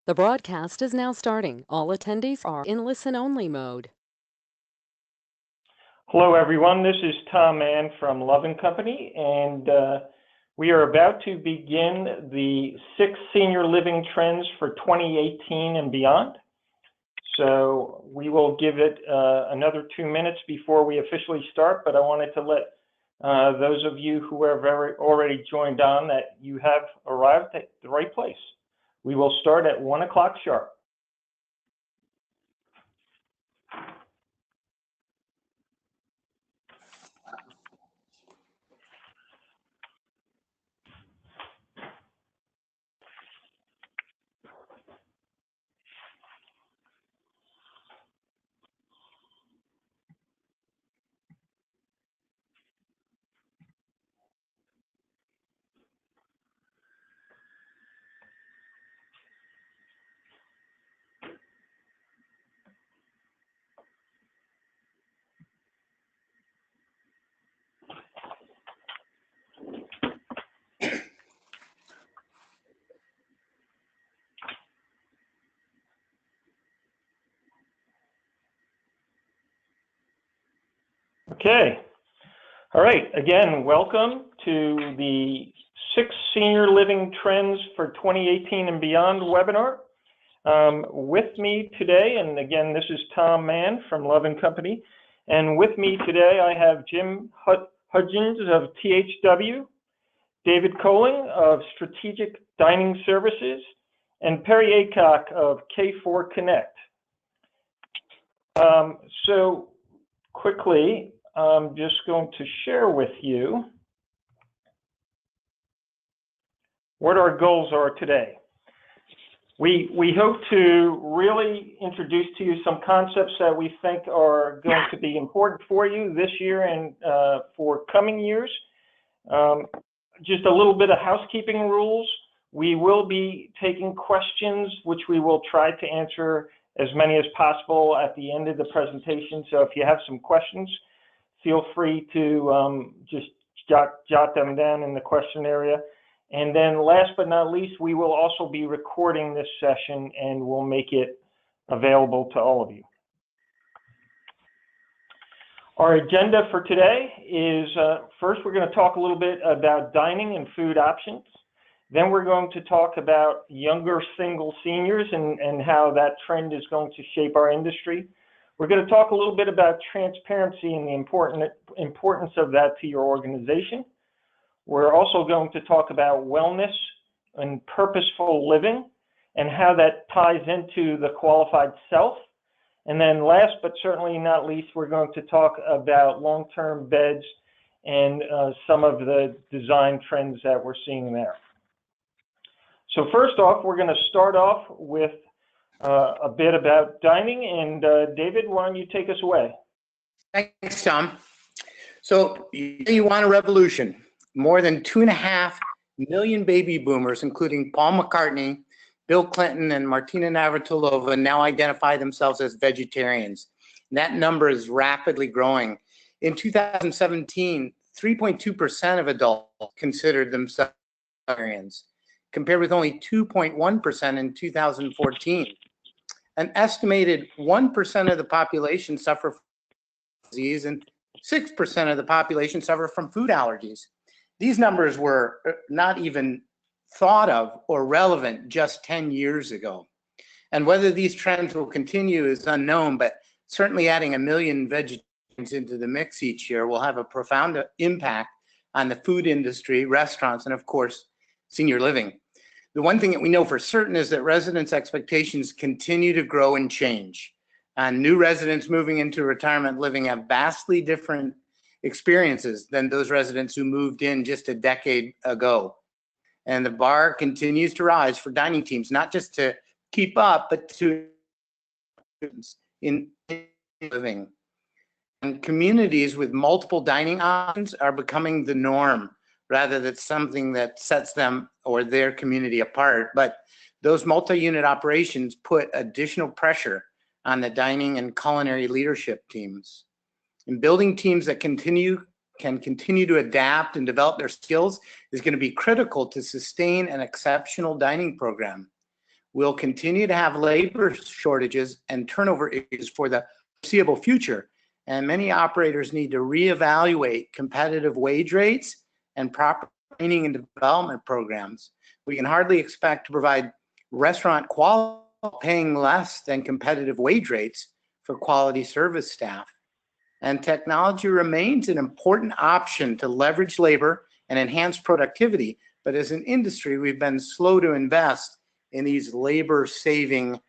The broadcast is now starting. All attendees are in listen-only mode. Hello, everyone. This is Tom Mann from Love & Company, and we are about to begin the 6 senior living trends for 2018 and beyond. So we will give it another 2 minutes before we officially start, but I wanted to let those of you who have already joined on that you have arrived at the right place. We will start at 1 o'clock sharp. Okay. All right. Again, welcome to the 6 Senior Living Trends for 2018 and Beyond webinar. With me today, and again, this is Tom Mann from Love & Company, and with me today I have Jim Hudgens of THW, David Coling of Strategic Dining Services, and Perry Aycock of K4 Connect. So quickly, I'm just going to share with you what our goals are today. We hope to really introduce to you some concepts that we think are going to be important for you this year and for coming years. Just a little bit of housekeeping rules. We will be taking questions, which we will try to answer as many as possible at the end of the presentation. So if you have some questions, feel free to just jot them down in the question area. And then last but not least, we will also be recording this session and we'll make it available to all of you. Our agenda for today is, first we're going to talk a little bit about dining and food options. Then we're going to talk about younger single seniors and how that trend is going to shape our industry. We're going to talk a little bit about transparency and the importance of that to your organization. We're also going to talk about wellness and purposeful living and how that ties into the qualified self. And then last but certainly not least, we're going to talk about long-term beds and some of the design trends that we're seeing there. So first off, we're going to start off with a bit about dining, and David, why don't you take us away? Thanks, Tom. So you want a revolution. More than 2.5 million baby boomers, including Paul McCartney, Bill Clinton, and Martina Navratilova, now identify themselves as vegetarians. And that number is rapidly growing. In 2017, 3.2% of adults considered themselves vegetarians, compared with only 2.1% in 2014. An estimated 1% of the population suffer from disease and 6% of the population suffer from food allergies. These numbers were not even thought of or relevant just 10 years ago. And whether these trends will continue is unknown, but certainly adding 1 million vegetarians into the mix each year will have a profound impact on the food industry, restaurants, and of course, senior living. The one thing that we know for certain is that residents' expectations continue to grow and change. And new residents moving into retirement living have vastly different experiences than those residents who moved in just a decade ago. And the bar continues to rise for dining teams, not just to keep up, but to in living. And communities with multiple dining options are becoming the norm, rather than something that sets them or their community apart. But those multi-unit operations put additional pressure on the dining and culinary leadership teams. And building teams that can continue to adapt and develop their skills is going to be critical to sustain an exceptional dining program. We'll continue to have labor shortages and turnover issues for the foreseeable future, and many operators need to reevaluate competitive wage rates and proper training and development programs. We can hardly expect to provide restaurant quality paying less than competitive wage rates for quality service staff. And technology remains an important option to leverage labor and enhance productivity, but as an industry, we've been slow to invest in these labor-saving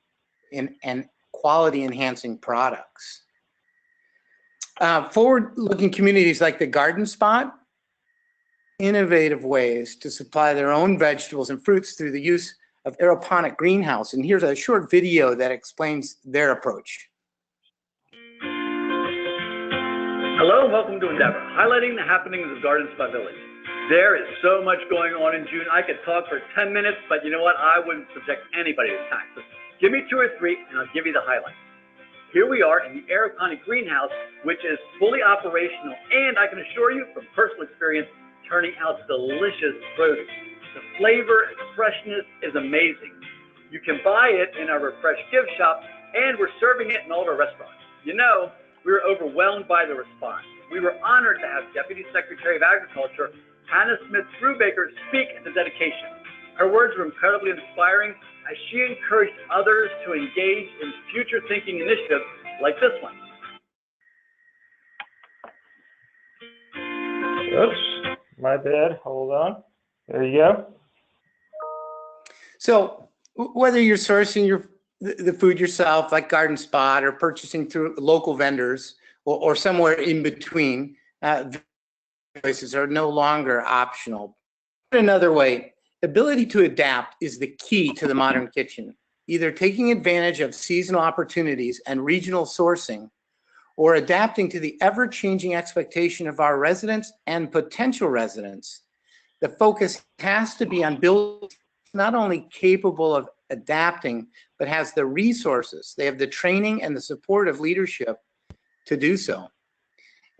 and quality-enhancing products. Forward-looking communities like the Garden Spot, innovative ways to supply their own vegetables and fruits through the use of aeroponic greenhouse. And here's a short video that explains their approach. Hello and welcome to Endeavor, highlighting the happenings of Garden Spot Village. There is so much going on in June. I could talk for 10 minutes, but you know what? I wouldn't subject anybody to tax. So give me 2 or 3 and I'll give you the highlights. Here we are in the aeroponic greenhouse, which is fully operational, and I can assure you from personal experience, turning out delicious produce. The flavor and freshness is amazing. You can buy it in our Refresh gift shop, and we're serving it in all of our restaurants. You know, we were overwhelmed by the response. We were honored to have Deputy Secretary of Agriculture, Hannah Smith-Brubaker, speak at the dedication. Her words were incredibly inspiring as she encouraged others to engage in future-thinking initiatives like this one. Oops, my bad. Hold on. There you go. So whether you're sourcing the food yourself, like Garden Spot, or purchasing through local vendors, or somewhere in between, choices are no longer optional. Another way, ability to adapt is the key to the modern kitchen. Either taking advantage of seasonal opportunities and regional sourcing, or adapting to the ever-changing expectation of our residents and potential residents. The focus has to be on building not only capable of adapting, but has the resources. They have the training and the support of leadership to do so.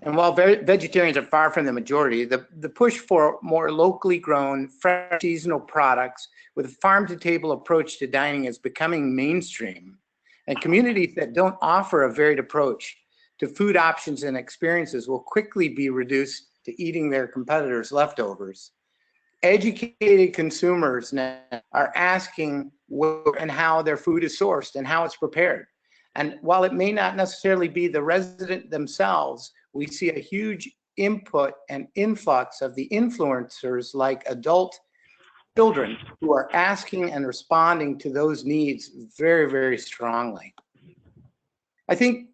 And while vegetarians are far from the majority, the push for more locally grown, fresh seasonal products with a farm-to-table approach to dining is becoming mainstream. And communities that don't offer a varied approach to food options and experiences will quickly be reduced to eating their competitors' leftovers. Educated consumers now are asking where and how their food is sourced and how it's prepared. And while it may not necessarily be the resident themselves, we see a huge input and influx of the influencers like adult children who are asking and responding to those needs very, very strongly. I think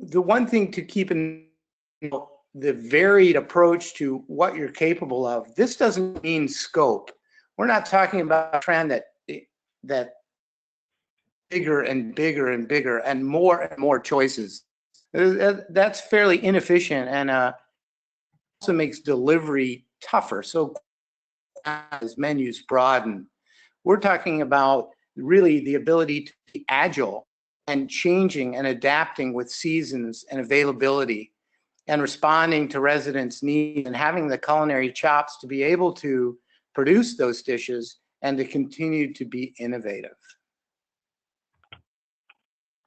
the one thing to keep in mind, the varied approach to what you're capable of, this doesn't mean scope. We're not talking about a trend that bigger and bigger and bigger and more choices. That's fairly inefficient and also makes delivery tougher. So as menus broaden, we're talking about really the ability to be agile and changing and adapting with seasons and availability and responding to residents' needs and having the culinary chops to be able to produce those dishes and to continue to be innovative.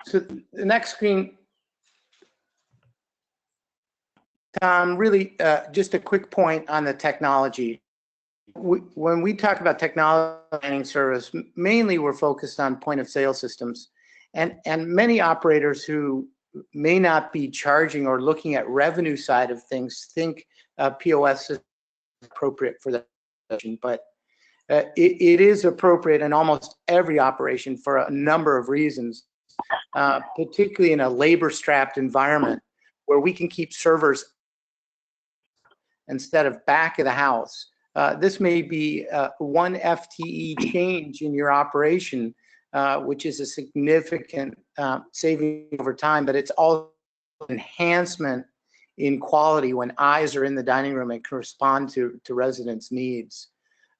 So the next screen, Tom, really just a quick point on the technology. When we talk about technology planning service, mainly we're focused on point of sale systems, and many operators who may not be charging or looking at revenue side of things think POS is appropriate for that, but it is appropriate in almost every operation for a number of reasons, particularly in a labor-strapped environment where we can keep servers instead of back of the house. This may be 1 FTE change in your operation, which is a significant saving over time, but it's also enhancement in quality when eyes are in the dining room and can respond to residents' needs.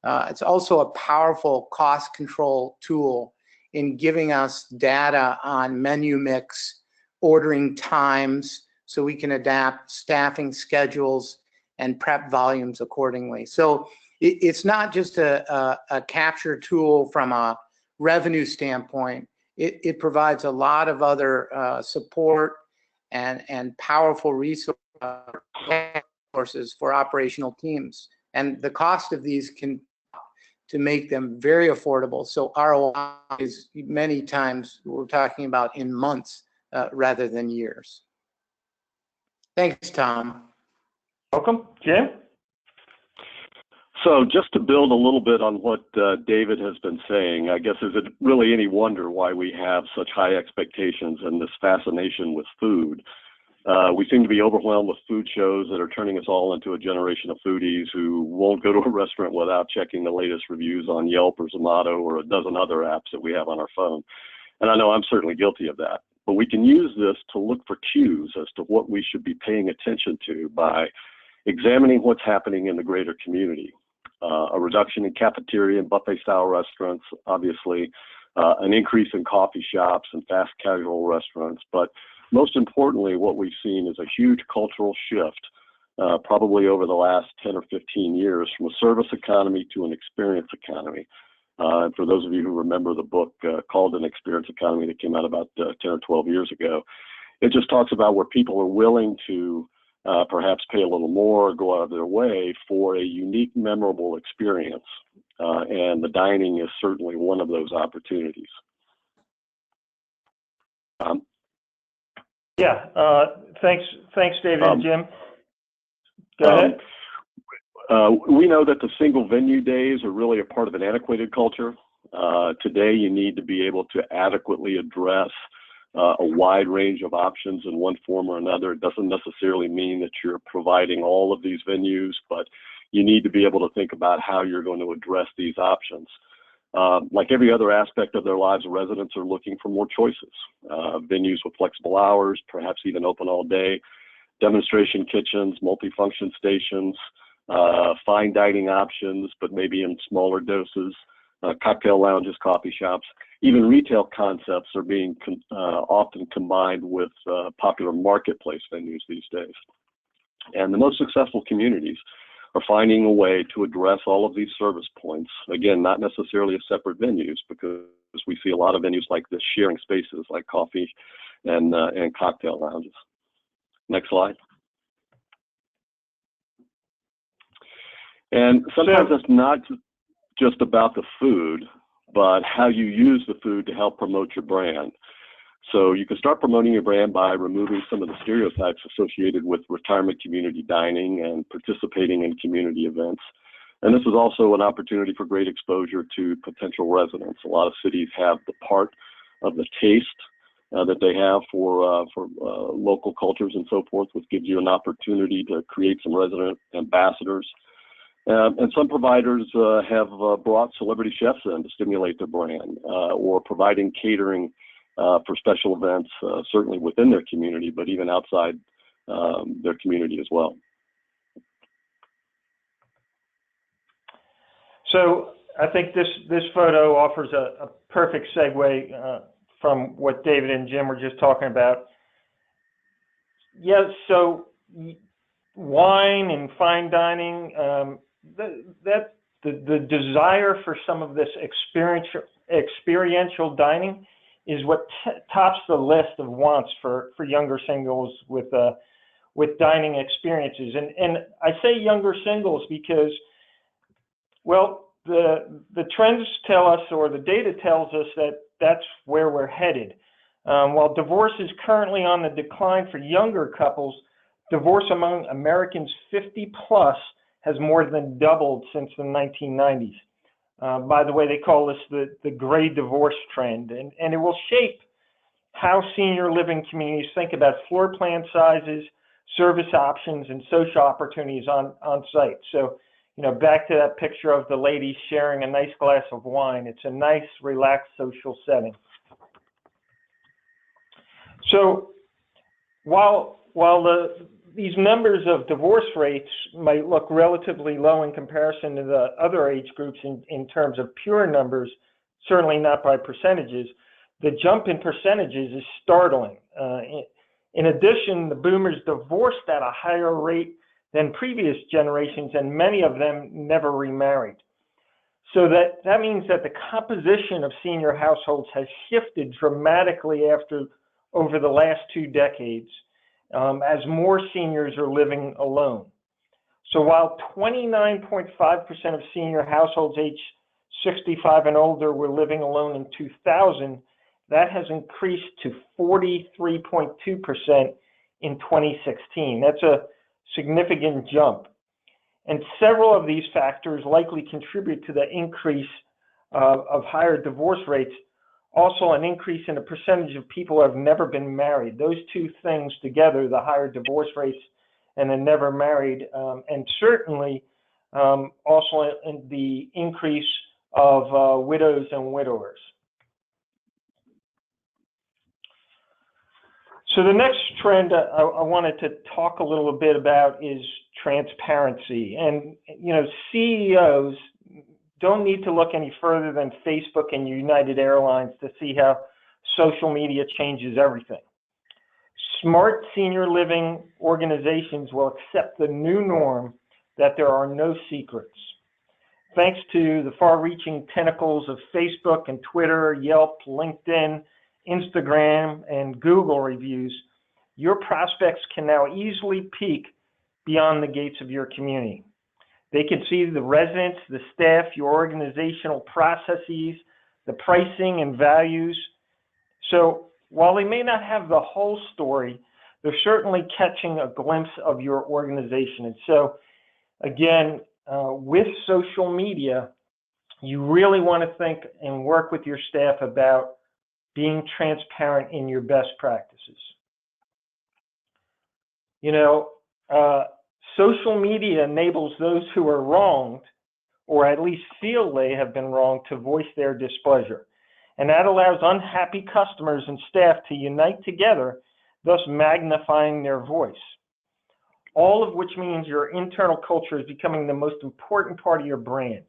It's also a powerful cost control tool in giving us data on menu mix, ordering times, so we can adapt staffing schedules and prep volumes accordingly. So it's not just a capture tool from a revenue standpoint, it provides a lot of other support and powerful resources for operational teams. And the cost of these can to make them very affordable. So ROI is many times we're talking about in months rather than years. Thanks, Tom. Welcome. Jim? So just to build a little bit on what David has been saying, I guess is it really any wonder why we have such high expectations and this fascination with food? We seem to be overwhelmed with food shows that are turning us all into a generation of foodies who won't go to a restaurant without checking the latest reviews on Yelp or Zomato or a dozen other apps that we have on our phone. And I know I'm certainly guilty of that. But we can use this to look for cues as to what we should be paying attention to by examining what's happening in the greater community. A reduction in cafeteria and buffet-style restaurants, obviously, an increase in coffee shops and fast casual restaurants. But most importantly, what we've seen is a huge cultural shift, probably over the last 10 or 15 years, from a service economy to an experience economy. And for those of you who remember the book called An Experience Economy that came out about 10 or 12 years ago, it just talks about where people are willing to perhaps pay a little more or go out of their way for a unique, memorable experience. And the dining is certainly one of those opportunities. Thanks, David and Jim. Go ahead. We know that the single venue days are really a part of an antiquated culture. Today, you need to be able to adequately address a wide range of options in one form or another. It doesn't necessarily mean that you're providing all of these venues, but you need to be able to think about how you're going to address these options. Like every other aspect of their lives, residents are looking for more choices. Venues with flexible hours, perhaps even open all day, demonstration kitchens, multifunction stations, fine dining options, but maybe in smaller doses, cocktail lounges, coffee shops, even retail concepts are being often combined with popular marketplace venues these days. And the most successful communities are finding a way to address all of these service points. Again, not necessarily as separate venues, because we see a lot of venues like this sharing spaces like coffee and cocktail lounges. Next slide. And sometimes it's not just about the food, but how you use the food to help promote your brand. So you can start promoting your brand by removing some of the stereotypes associated with retirement community dining and participating in community events. And this is also an opportunity for great exposure to potential residents. A lot of cities have the part of the taste that they have for local cultures and so forth, which gives you an opportunity to create some resident ambassadors. And some providers have brought celebrity chefs in to stimulate their brand, or providing catering for special events, certainly within their community, but even outside their community as well. So I think this photo offers a perfect segue from what David and Jim were just talking about. Yes, so wine and fine dining, the desire for some of this experiential dining is what tops the list of wants for younger singles with dining experiences. And I say younger singles because, well, the trends tell us, or the data tells us, that that's where we're headed. While divorce is currently on the decline for younger couples, divorce among Americans 50 plus has more than doubled since the 1990s. By the way, they call this the gray divorce trend, and it will shape how senior living communities think about floor plan sizes, service options, and social opportunities on site. So, back to that picture of the ladies sharing a nice glass of wine. It's a nice, relaxed social setting. So, while these numbers of divorce rates might look relatively low in comparison to the other age groups in terms of pure numbers, certainly not by percentages, the jump in percentages is startling. In addition, the boomers divorced at a higher rate than previous generations, and many of them never remarried. So that means that the composition of senior households has shifted dramatically over the last 2 decades, as more seniors are living alone. So while 29.5% of senior households aged 65 and older were living alone in 2000, that has increased to 43.2% in 2016. That's a significant jump. And several of these factors likely contribute to the increase of higher divorce rates. Also, an increase in the percentage of people who have never been married. Those two things together, the higher divorce rates and the never married, and certainly also in the increase of widows and widowers. So the next trend I wanted to talk a little bit about is transparency. And, CEOs don't need to look any further than Facebook and United Airlines to see how social media changes everything. Smart senior living organizations will accept the new norm that there are no secrets. Thanks to the far-reaching tentacles of Facebook and Twitter, Yelp, LinkedIn, Instagram, and Google reviews, your prospects can now easily peek beyond the gates of your community. They can see the residents, the staff, your organizational processes, the pricing and values. So while they may not have the whole story, they're certainly catching a glimpse of your organization. And so, again, with social media, you really want to think and work with your staff about being transparent in your best practices. Social media enables those who are wronged, or at least feel they have been wronged, to voice their displeasure. And that allows unhappy customers and staff to unite together, thus magnifying their voice. All of which means your internal culture is becoming the most important part of your brand.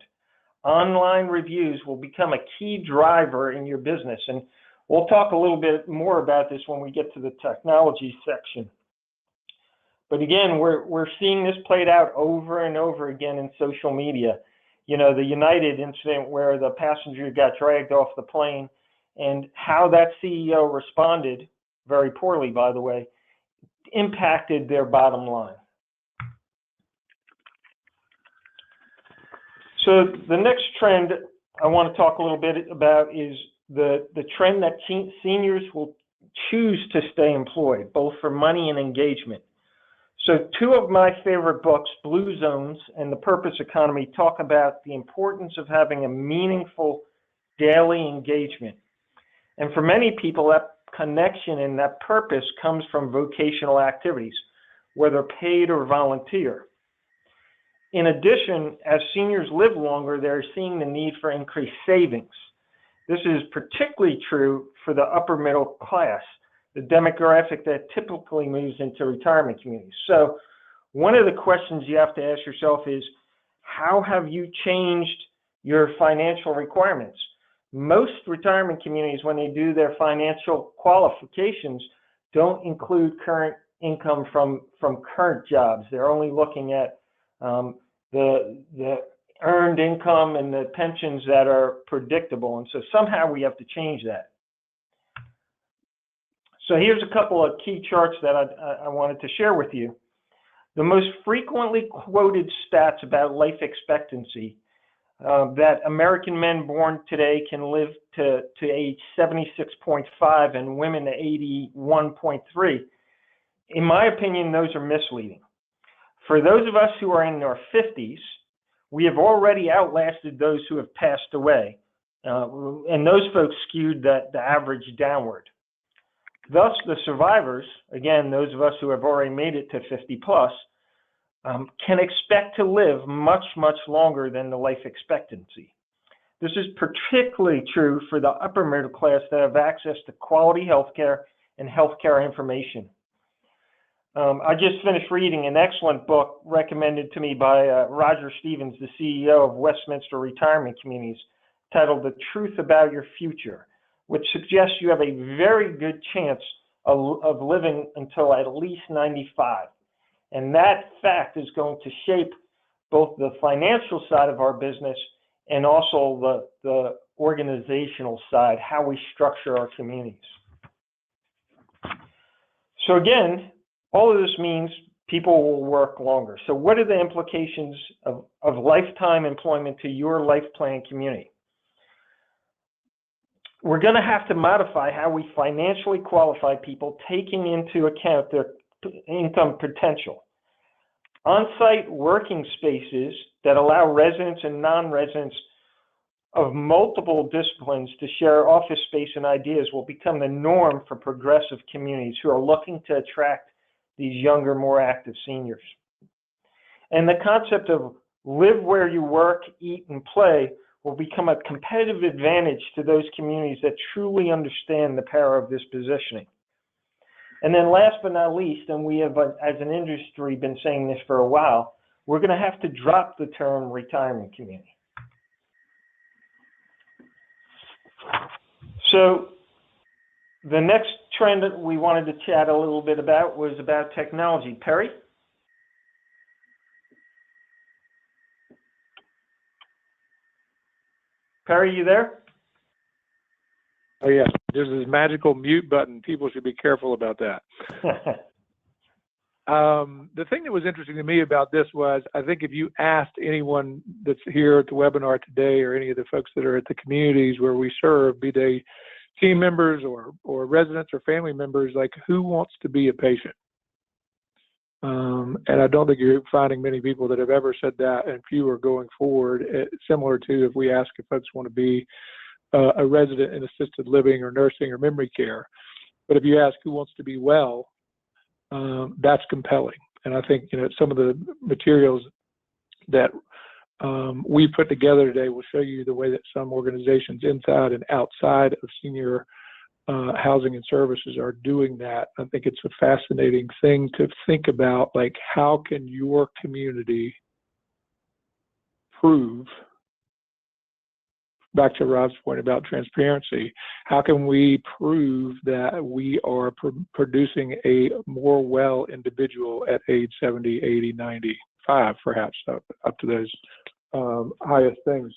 Online reviews will become a key driver in your business. And we'll talk a little bit more about this when we get to the technology section. But again, we're seeing this played out over and over again in social media. The United incident where the passenger got dragged off the plane, and how that CEO responded, very poorly by the way, impacted their bottom line. So the next trend I want to talk a little bit about is the trend that seniors will choose to stay employed, both for money and engagement. So 2 of my favorite books, Blue Zones and The Purpose Economy, talk about the importance of having a meaningful daily engagement. And for many people, that connection and that purpose comes from vocational activities, whether paid or volunteer. In addition, as seniors live longer, they're seeing the need for increased savings. This is particularly true for the upper middle class, the demographic that typically moves into retirement communities. So one of the questions you have to ask yourself is, how have you changed your financial requirements? Most retirement communities, when they do their financial qualifications, don't include current income from current jobs. They're only looking at the earned income and the pensions that are predictable. And so somehow we have to change that. So here's a couple of key charts that I wanted to share with you. The most frequently quoted stats about life expectancy, that American men born today can live to age 76.5 and women to 81.3. In my opinion, those are misleading. For those of us who are in our 50s, we have already outlasted those who have passed away. And those folks skewed the average downward. Thus, the survivors, again, those of us who have already made it to 50 plus, can expect to live much, much longer than the life expectancy. This is particularly true for the upper middle class that have access to quality healthcare and healthcare information. I just finished reading an excellent book recommended to me by Roger Stevens, the CEO of Westminster Retirement Communities, titled The Truth About Your Future, which suggests you have a very good chance of living until at least 95. And that fact is going to shape both the financial side of our business and also the organizational side, how we structure our communities. So again, all of this means people will work longer. So what are the implications of lifetime employment to your life plan community? We're going to have to modify how we financially qualify people, taking into account their income potential. On-site working spaces that allow residents and non-residents of multiple disciplines to share office space and ideas will become the norm for progressive communities who are looking to attract these younger, more active seniors. And the concept of live where you work, eat, and play will become a competitive advantage to those communities that truly understand the power of this positioning. And then last but not least, and we have, as an industry, been saying this for a while, we're going to have to drop the term retirement community. So the next trend that we wanted to chat a little bit about was about technology. Perry? Perry, you there? Oh, yeah. There's this magical mute button. People should be careful about that. The thing that was interesting to me about this was, I think if you asked anyone that's here at the webinar today or any of the folks that are at the communities where we serve, be they team members or residents or family members, like, who wants to be a patient? And I don't think you're finding many people that have ever said that, and few are going forward. Similar to if we ask if folks want to be a resident in assisted living or nursing or memory care. But if you ask who wants to be well, that's compelling. And I think, some of the materials that we put together today will show you the way that some organizations inside and outside of senior housing and services are doing that. I think it's a fascinating thing to think about, like, how can your community prove, back to Rob's point about transparency, how can we prove that we are producing a more well individual at age 70, 80, 95, perhaps up to those highest things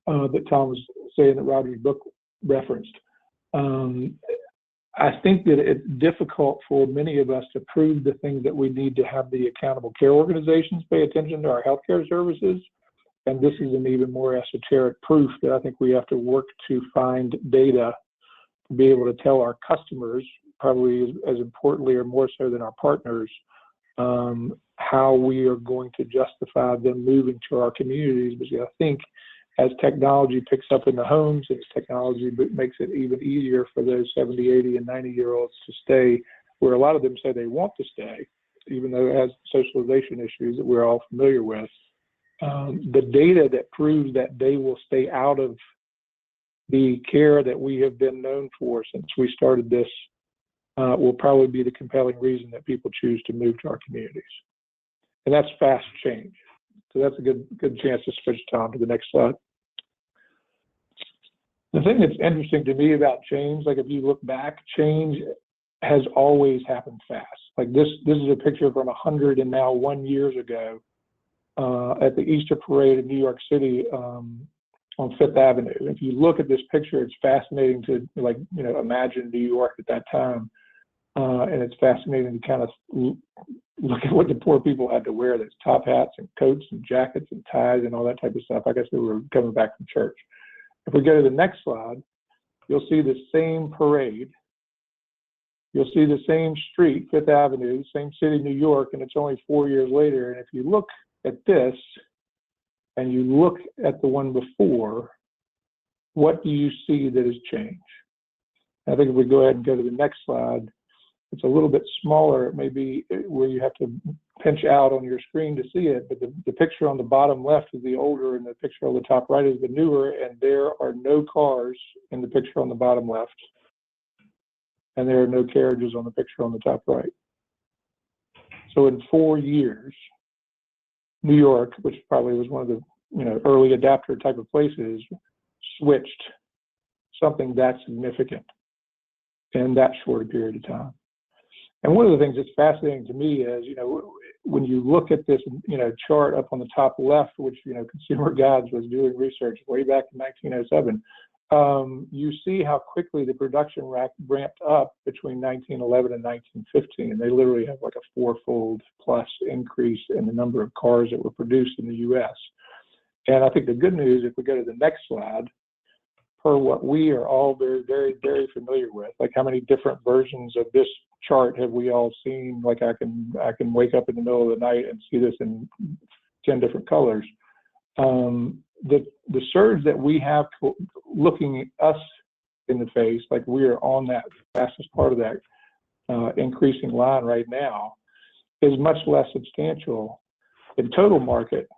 that Tom was saying that Roger's book referenced. I think that it's difficult for many of us to prove the things that we need to have the accountable care organizations pay attention to our healthcare services. And this is an even more esoteric proof that I think we have to work to find data to be able to tell our customers, probably as importantly or more so than our partners, how we are going to justify them moving to our communities. Because I think as technology picks up in the homes, and as technology makes it even easier for those 70, 80, and 90-year-olds to stay where a lot of them say they want to stay, even though it has socialization issues that we're all familiar with. The data that proves that they will stay out of the care that we have been known for since we started this will probably be the compelling reason that people choose to move to our communities. And that's fast change. So that's a good chance to switch, Tom, to the next slide. The thing that's interesting to me about change, like if you look back, change has always happened fast. Like this is a picture from 101 years ago. At the Easter Parade in New York City on Fifth Avenue. If you look at this picture, it's fascinating to imagine New York at that time, and it's fascinating to kind of look at what the poor people had to wear. There's top hats and coats and jackets and ties and all that type of stuff. I guess they were coming back from church. If we go to the next slide, you'll see the same parade. You'll see the same street, Fifth Avenue, same city, New York, and it's only 4 years later. And if you look at this and you look at the one before, what do you see that has changed? I think if we go ahead and go to the next slide, it's a little bit smaller. It may be where you have to pinch out on your screen to see it, but the picture on the bottom left is the older and the picture on the top right is the newer, and there are no cars in the picture on the bottom left, and there are no carriages on the picture on the top right. So in 4 years, New York, which probably was one of the early adapter type of places, switched something that significant in that short period of time. And one of the things that's fascinating to me is, when you look at this, chart up on the top left, which, Consumer Guides was doing research way back in 1907, you see how quickly the production ramped up between 1911 and 1915. And they literally have like a fourfold plus increase in the number of cars that were produced in the US. And I think the good news, if we go to the next slide, per what we are all very, very, very familiar with, like how many different versions of this chart have we all seen? Like I can wake up in the middle of the night and see this in 10 different colors. The surge that we have looking us in the face, like we are on that fastest part of that increasing line right now, is much less substantial in total market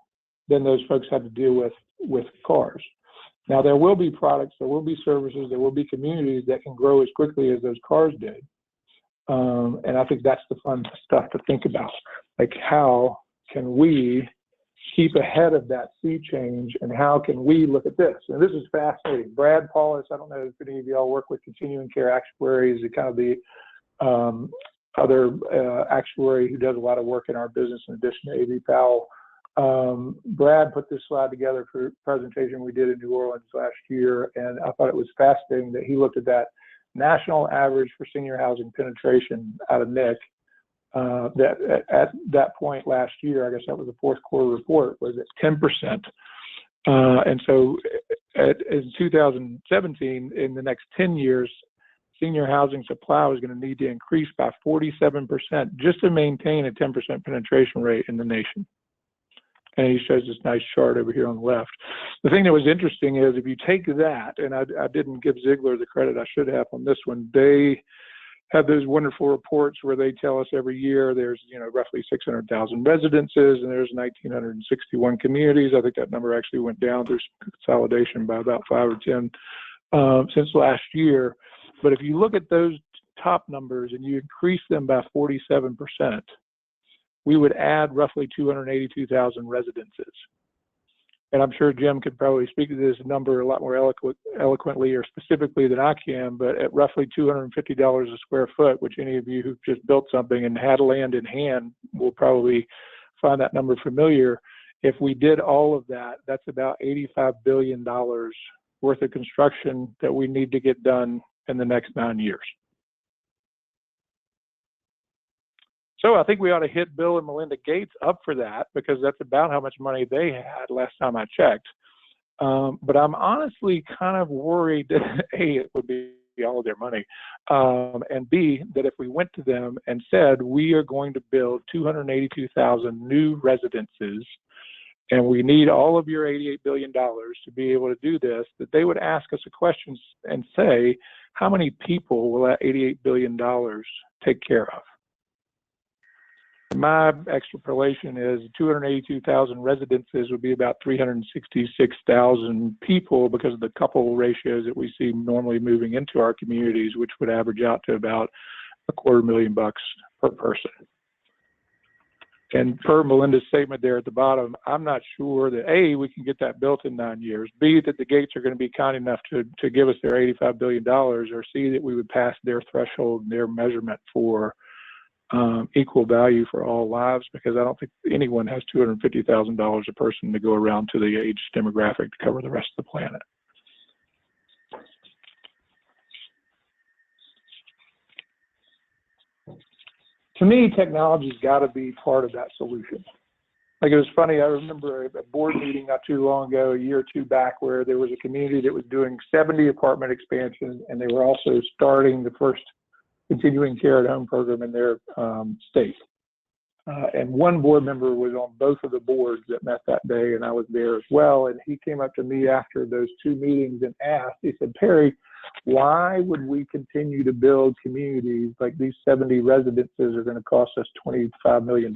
than those folks had to deal with cars. Now, there will be products, there will be services, there will be communities that can grow as quickly as those cars did. And I think that's the fun stuff to think about. Like, how can we keep ahead of that sea change, and how can we look at this? And this is fascinating. Brad Paulus, I don't know if any of y'all work with continuing care actuaries, kind of the other actuary who does a lot of work in our business in addition to A.B. Powell. Brad put this slide together for a presentation we did in New Orleans last year, and I thought it was fascinating that he looked at that national average for senior housing penetration out of NIC. That at that point last year, I guess that was the fourth quarter report, was at 10%. And so in 2017, in the next 10 years, senior housing supply was going to need to increase by 47% just to maintain a 10% penetration rate in the nation. And he shows this nice chart over here on the left. The thing that was interesting is if you take that, and I didn't give Ziegler the credit I should have on this one, they have those wonderful reports where they tell us every year there's, roughly 600,000 residences and there's 1,961 communities. I think that number actually went down through consolidation by about 5 or 10 since last year. But if you look at those top numbers and you increase them by 47%, we would add roughly 282,000 residences. And I'm sure Jim could probably speak to this number a lot more eloquently or specifically than I can, but at roughly $250 a square foot, which any of you who've just built something and had land in hand will probably find that number familiar. If we did all of that, that's about $85 billion worth of construction that we need to get done in the next 9 years. So I think we ought to hit Bill and Melinda Gates up for that, because that's about how much money they had last time I checked. But I'm honestly kind of worried that A, it would be all of their money, and B, that if we went to them and said, we are going to build 282,000 new residences, and we need all of your $88 billion to be able to do this, that they would ask us a question and say, how many people will that $88 billion take care of? My extrapolation is 282,000 residences would be about 366,000 people because of the couple ratios that we see normally moving into our communities, which would average out to about $250,000 per person. And per Melinda's statement there at the bottom, I'm not sure that A, we can get that built in 9 years, B, that the Gates are going to be kind enough to give us their $85 billion, or C, that we would pass their threshold, their measurement for equal value for all lives, because I don't think anyone has $250,000 a person to go around to the age demographic to cover the rest of the planet. To me, technology's got to be part of that solution. Like, it was funny, I remember a board meeting not too long ago, a year or two back, where there was a community that was doing 70 apartment expansions, and they were also starting the first continuing care at home program in their state. And one board member was on both of the boards that met that day, and I was there as well. And he came up to me after those two meetings and asked, he said, Perry, why would we continue to build communities like these 70 residences are going to cost us $25 million?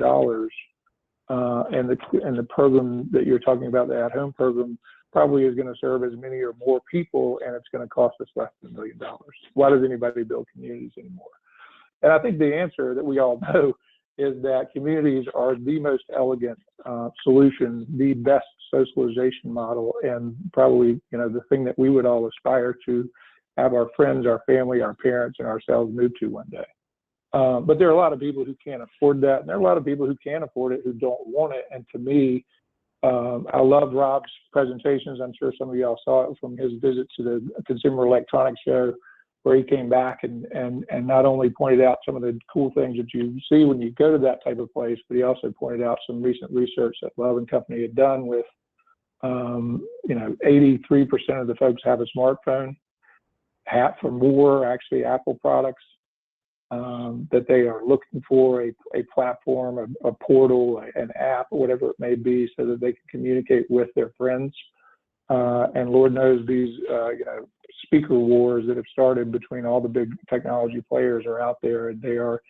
And the program that you're talking about, the at-home program, probably is going to serve as many or more people, and it's going to cost us less than $1 million. Why does anybody build communities anymore? And I think the answer that we all know is that communities are the most elegant solution, the best socialization model, and probably, the thing that we would all aspire to have our friends, our family, our parents, and ourselves move to one day. But there are a lot of people who can't afford that, and there are a lot of people who can afford it who don't want it. And to me, I loved Rob's presentations. I'm sure some of y'all saw it from his visit to the Consumer Electronics Show, where he came back and not only pointed out some of the cool things that you see when you go to that type of place, but he also pointed out some recent research that Love and Company had done with, 83% of the folks have a smartphone, half or more actually Apple products, that they are looking for a platform, a portal, an app, or whatever it may be, so that they can communicate with their friends. And Lord knows these, speaker wars that have started between all the big technology players are out there, and they are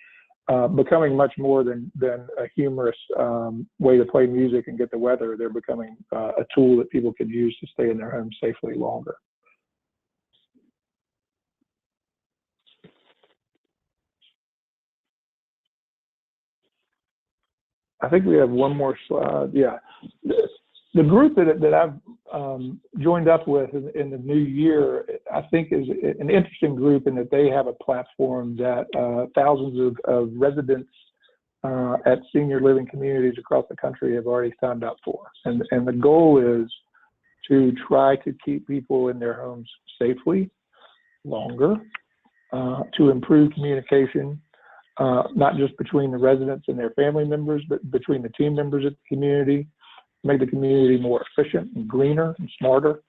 becoming much more than a humorous way to play music and get the weather. They're becoming a tool that people can use to stay in their homes safely longer. I think we have one more slide. Yeah. The group that I've joined up with in the new year, I think is an interesting group in that they have a platform that thousands of residents at senior living communities across the country have already signed up for. And the goal is to try to keep people in their homes safely longer, to improve communication, not just between the residents and their family members, but between the team members of the community, make the community more efficient and greener and smarter.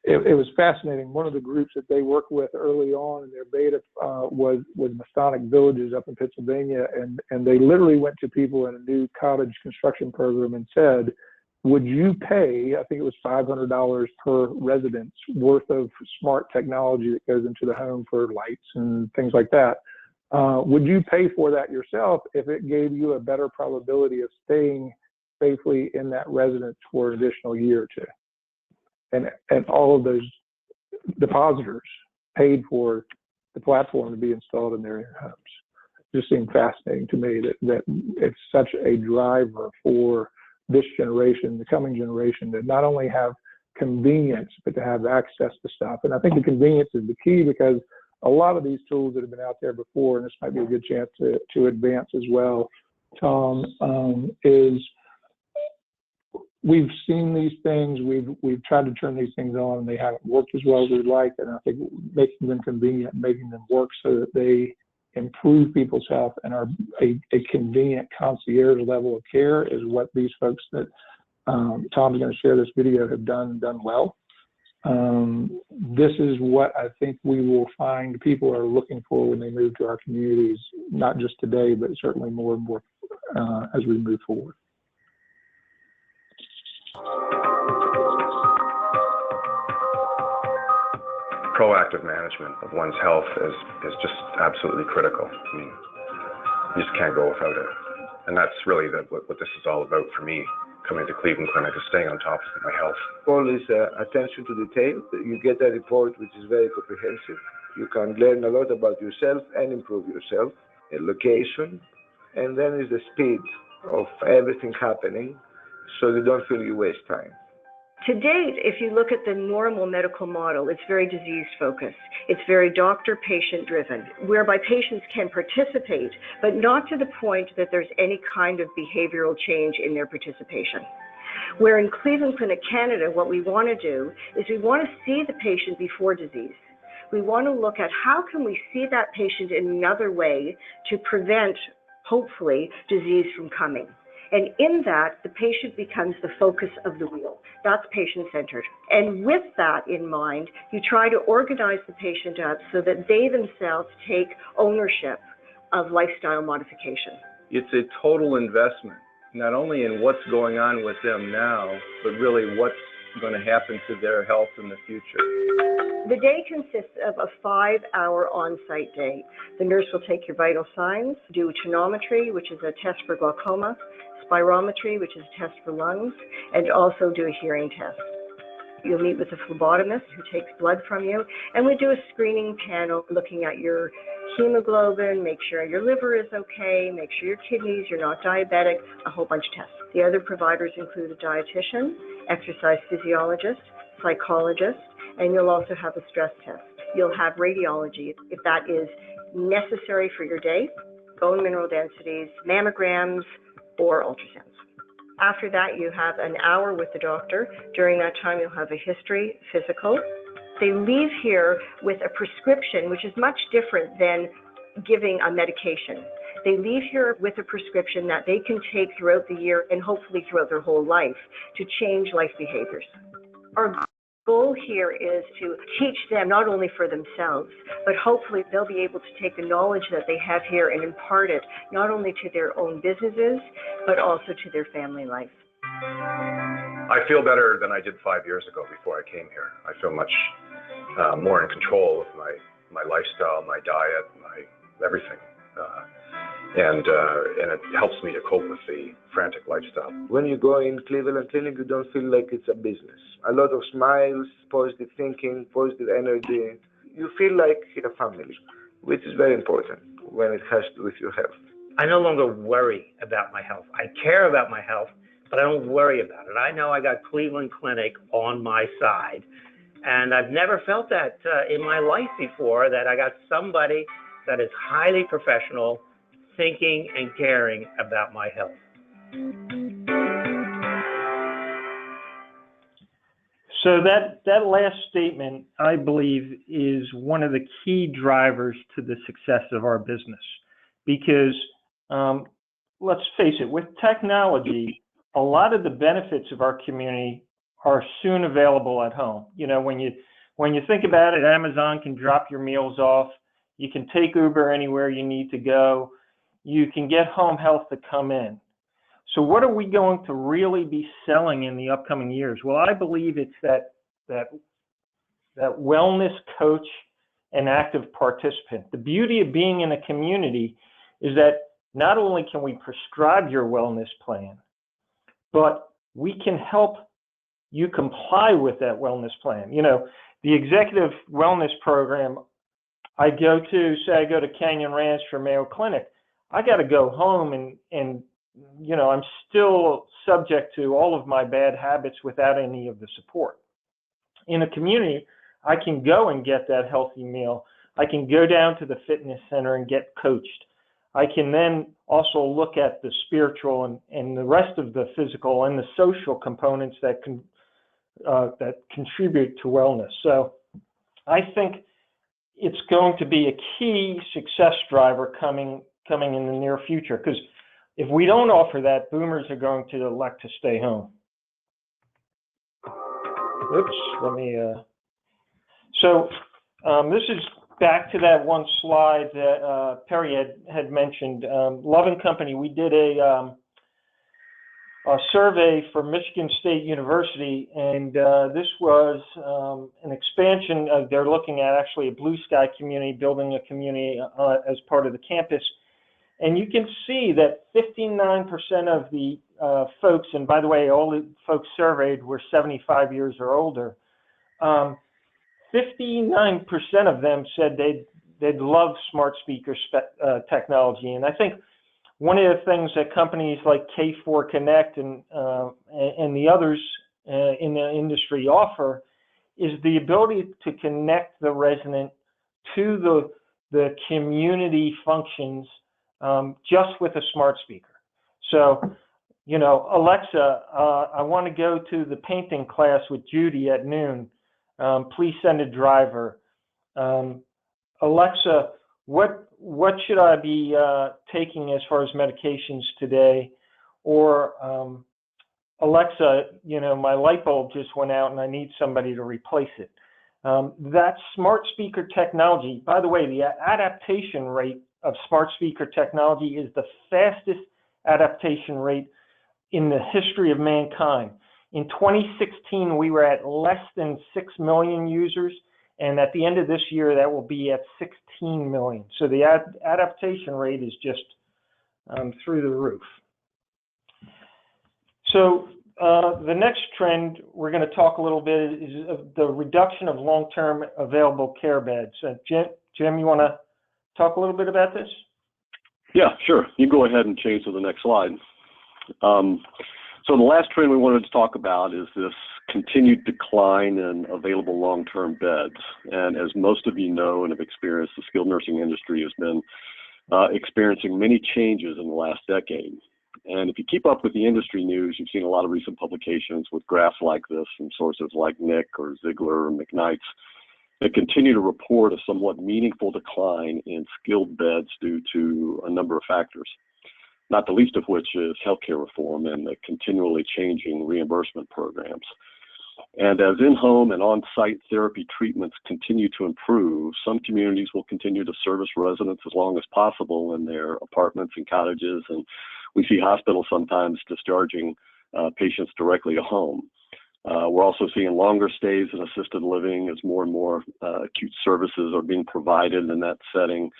It was fascinating. One of the groups that they worked with early on in their beta was Masonic Villages up in Pennsylvania, and they literally went to people in a new cottage construction program and said, would you pay, I think it was $500 per residence worth of smart technology that goes into the home for lights and things like that? Would you pay for that yourself if it gave you a better probability of staying safely in that residence for an additional year or two? And all of those depositors paid for the platform to be installed in their homes. It just seemed fascinating to me that it's such a driver for this generation, the coming generation, to not only have convenience, but to have access to stuff. And I think the convenience is the key, because a lot of these tools that have been out there before, and this might be a good chance to advance as well, Tom, is we've seen these things, we've tried to turn these things on, and they haven't worked as well as we'd like. And I think making them convenient, making them work so that they improve people's health and are a convenient concierge level of care is what these folks that Tom's going to share this video have done well. This is what I think we will find people are looking for when they move to our communities, not just today, but certainly more and more as we move forward. Proactive management of one's health is just absolutely critical. I mean, you just can't go without it. And that's really what this is all about for me, coming to Cleveland Clinic, is staying on top of my health. All is attention to detail. You get a report which is very comprehensive. You can learn a lot about yourself and improve yourself, a location, and then is the speed of everything happening, so you don't feel you waste time. To date, if you look at the normal medical model, it's very disease-focused. It's very doctor-patient driven, whereby patients can participate, but not to the point that there's any kind of behavioral change in their participation. Where in Cleveland Clinic Canada, what we want to do is we want to see the patient before disease. We want to look at how can we see that patient in another way to prevent, hopefully, disease from coming. And in that, the patient becomes the focus of the wheel. That's patient-centered. And with that in mind, you try to organize the patient up so that they themselves take ownership of lifestyle modification. It's a total investment, not only in what's going on with them now, but really what's going to happen to their health in the future. The day consists of a 5-hour on-site day. The nurse will take your vital signs, do tonometry, which is a test for glaucoma, spirometry, which is a test for lungs, and also do a hearing test. You'll meet with a phlebotomist who takes blood from you, and we do a screening panel looking at your hemoglobin, make sure your liver is okay, make sure your kidneys, you're not diabetic, a whole bunch of tests. The other providers include a dietitian, exercise physiologist, psychologist, and you'll also have a stress test. You'll have radiology if that is necessary for your day, bone mineral densities, mammograms, or ultrasounds. After that, you have an hour with the doctor. During that time, you'll have a history, physical. They leave here with a prescription, which is much different than giving a medication. They leave here with a prescription that they can take throughout the year and hopefully throughout their whole life to change life behaviors. Our goal here is to teach them not only for themselves, but hopefully they'll be able to take the knowledge that they have here and impart it not only to their own businesses, but also to their family life. I feel better than I did 5 years ago before I came here. I feel much more in control of my lifestyle, my diet, my everything. And it helps me to cope with the frantic lifestyle. When you go in Cleveland Clinic, you don't feel like it's a business. A lot of smiles, positive thinking, positive energy. You feel like a family, which is very important when it has to do with your health. I no longer worry about my health. I care about my health, but I don't worry about it. I know I got Cleveland Clinic on my side, and I've never felt that in my life before, that I got somebody that is highly professional, thinking and caring about my health. So that last statement, I believe, is one of the key drivers to the success of our business. Because let's face it, with technology, a lot of the benefits of our community are soon available at home. You know, when you think about it, Amazon can drop your meals off. You can take Uber anywhere you need to go. You can get home health to come in. So what are we going to really be selling in the upcoming years? Well, I believe it's that wellness coach and active participant. The beauty of being in a community is that not only can we prescribe your wellness plan, but we can help you comply with that wellness plan. You know, the executive wellness program I go to Canyon Ranch for Mayo Clinic. I got to go home and you know, I'm still subject to all of my bad habits without any of the support. In a community, I can go and get that healthy meal. I can go down to the fitness center and get coached. I can then also look at the spiritual and the rest of the physical and the social components that contribute to wellness. So I think it's going to be a key success driver coming in the near future, because if we don't offer that, boomers are going to elect to stay home. Oops, let me, this is back to that one slide that Perry had mentioned. Love & Company, we did a survey for Michigan State University, and this was an expansion. They're looking at actually a blue sky community, building a community as part of the campus. And you can see that 59% of the folks, and by the way, all the folks surveyed were 75 years or older, 59% of them said they'd love smart speaker technology. And I think one of the things that companies like K4 Connect and the others in the industry offer is the ability to connect the resident to the community functions just with a smart speaker. So, you know, Alexa, I want to go to the painting class with Judy at noon. Please send a driver. Alexa, what should I be taking as far as medications today? Or Alexa, you know, my light bulb just went out and I need somebody to replace it. That smart speaker technology, by the way, the adaptation rate of smart speaker technology is the fastest adaptation rate in the history of mankind. In 2016, we were at less than 6 million users, and at the end of this year, that will be at 16 million. So the adaptation rate is just through the roof. So the next trend we're going to talk a little bit is the reduction of long-term available care beds. Jim, you want to talk a little bit about this? Yeah, sure. You can go ahead and change to the next slide. So the last trend we wanted to talk about is this continued decline in available long-term beds. And as most of you know and have experienced, the skilled nursing industry has been experiencing many changes in the last decade. And if you keep up with the industry news, you've seen a lot of recent publications with graphs like this from sources like NIC or Ziegler or McKnight's that continue to report a somewhat meaningful decline in skilled beds due to a number of factors, not the least of which is healthcare reform and the continually changing reimbursement programs. And as in-home and on-site therapy treatments continue to improve, some communities will continue to service residents as long as possible in their apartments and cottages, and we see hospitals sometimes discharging patients directly to home. We're also seeing longer stays in assisted living as more and more acute services are being provided in that setting.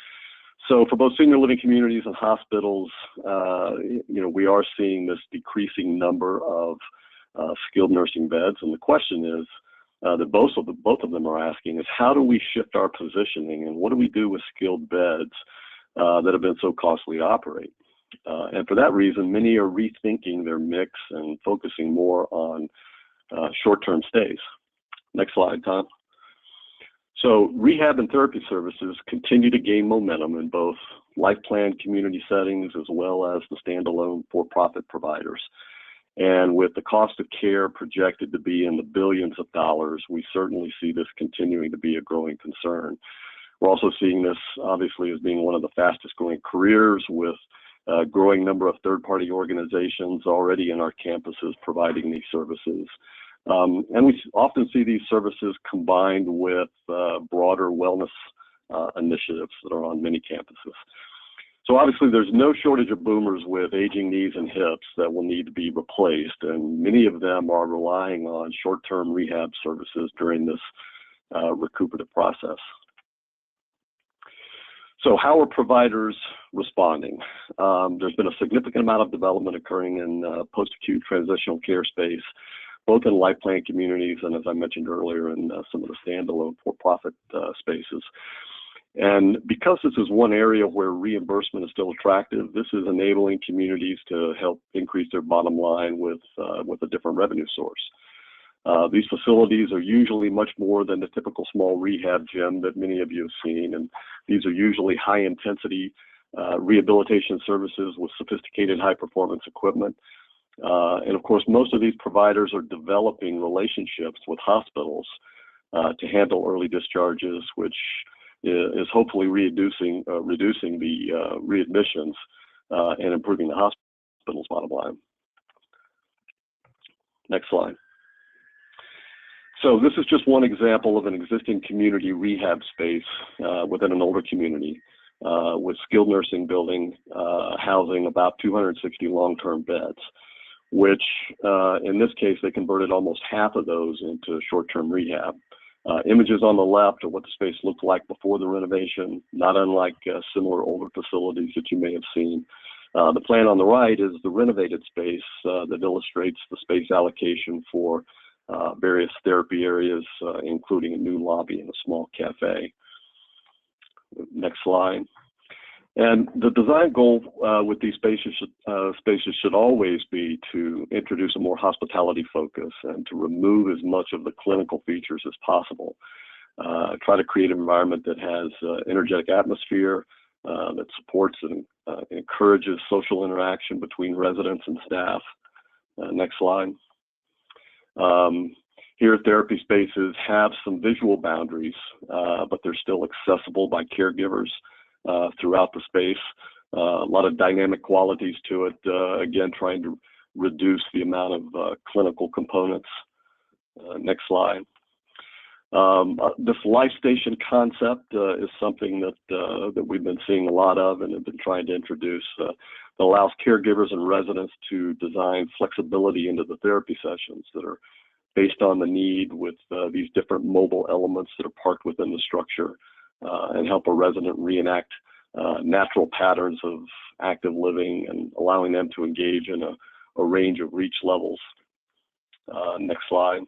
So for both senior living communities and hospitals, we are seeing this decreasing number of skilled nursing beds. And the question is that both of them are asking is, how do we shift our positioning and what do we do with skilled beds that have been so costly to operate? And for that reason, many are rethinking their mix and focusing more on short-term stays. Next slide, Tom. So rehab and therapy services continue to gain momentum in both life plan community settings as well as the standalone for-profit providers. And with the cost of care projected to be in the billions of dollars, we certainly see this continuing to be a growing concern. We're also seeing this obviously as being one of the fastest growing careers, with a growing number of third-party organizations already in our campuses providing these services. And we often see these services combined with broader wellness initiatives that are on many campuses. So obviously there's no shortage of boomers with aging knees and hips that will need to be replaced, and many of them are relying on short-term rehab services during this recuperative process. So how are providers responding? There's been a significant amount of development occurring in post-acute transitional care space, both in life plan communities and, as I mentioned earlier, in some of the standalone for-profit spaces. And because this is one area where reimbursement is still attractive, this is enabling communities to help increase their bottom line with a different revenue source. These facilities are usually much more than the typical small rehab gym that many of you have seen, and these are usually high-intensity rehabilitation services with sophisticated high-performance equipment. And of course, most of these providers are developing relationships with hospitals to handle early discharges, which is hopefully reducing the readmissions and improving the hospital's bottom line. Next slide. So this is just one example of an existing community rehab space within an older community with skilled nursing building housing about 260 long-term beds, which in this case, they converted almost half of those into short-term rehab. Images on the left are what the space looked like before the renovation, not unlike similar older facilities that you may have seen. The plan on the right is the renovated space that illustrates the space allocation for various therapy areas, including a new lobby and a small cafe. Next slide. And the design goal with these spaces should always be to introduce a more hospitality focus and to remove as much of the clinical features as possible. Try to create an environment that has energetic atmosphere, that supports and encourages social interaction between residents and staff. Next slide. Here, therapy spaces have some visual boundaries, but they're still accessible by caregivers throughout the space. A lot of dynamic qualities to it, again, trying to reduce the amount of clinical components. Next slide. This life station concept is something that we've been seeing a lot of and have been trying to introduce. That allows caregivers and residents to design flexibility into the therapy sessions that are based on the need, with these different mobile elements that are parked within the structure, and help a resident reenact natural patterns of active living and allowing them to engage in a range of reach levels. Next slide.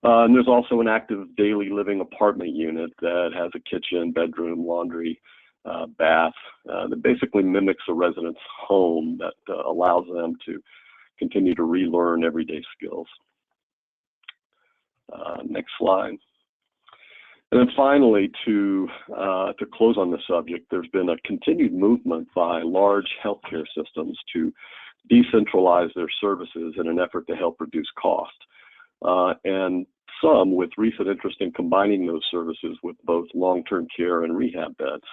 And there's also an active daily living apartment unit that has a kitchen, bedroom, laundry, bath that basically mimics a resident's home, that allows them to continue to relearn everyday skills. Next slide. And then finally, to close on the subject, there's been a continued movement by large healthcare systems to decentralize their services in an effort to help reduce cost. And some with recent interest in combining those services with both long-term care and rehab beds.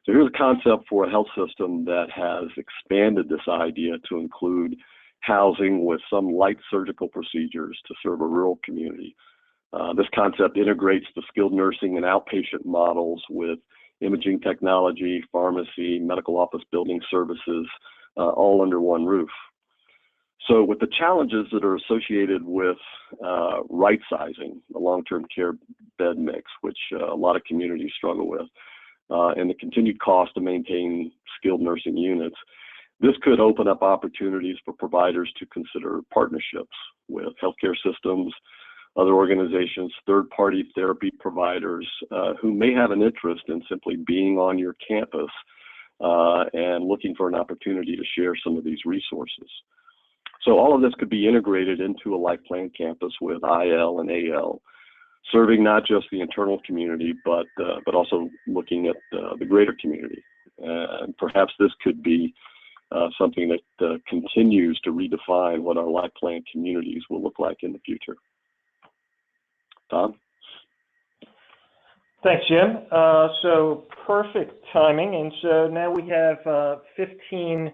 So here's a concept for a health system that has expanded this idea to include housing with some light surgical procedures to serve a rural community. This concept integrates the skilled nursing and outpatient models with imaging technology, pharmacy, medical office building services, all under one roof. So with the challenges that are associated with right-sizing the long-term care bed mix, which a lot of communities struggle with, and the continued cost to maintain skilled nursing units, this could open up opportunities for providers to consider partnerships with healthcare systems, other organizations, third-party therapy providers who may have an interest in simply being on your campus and looking for an opportunity to share some of these resources. So all of this could be integrated into a LifePlan campus with IL and AL, serving not just the internal community, but also looking at the greater community. And perhaps this could be something that continues to redefine what our LifePlan communities will look like in the future. Tom? Thanks, Jim. So perfect timing. And so now we have 15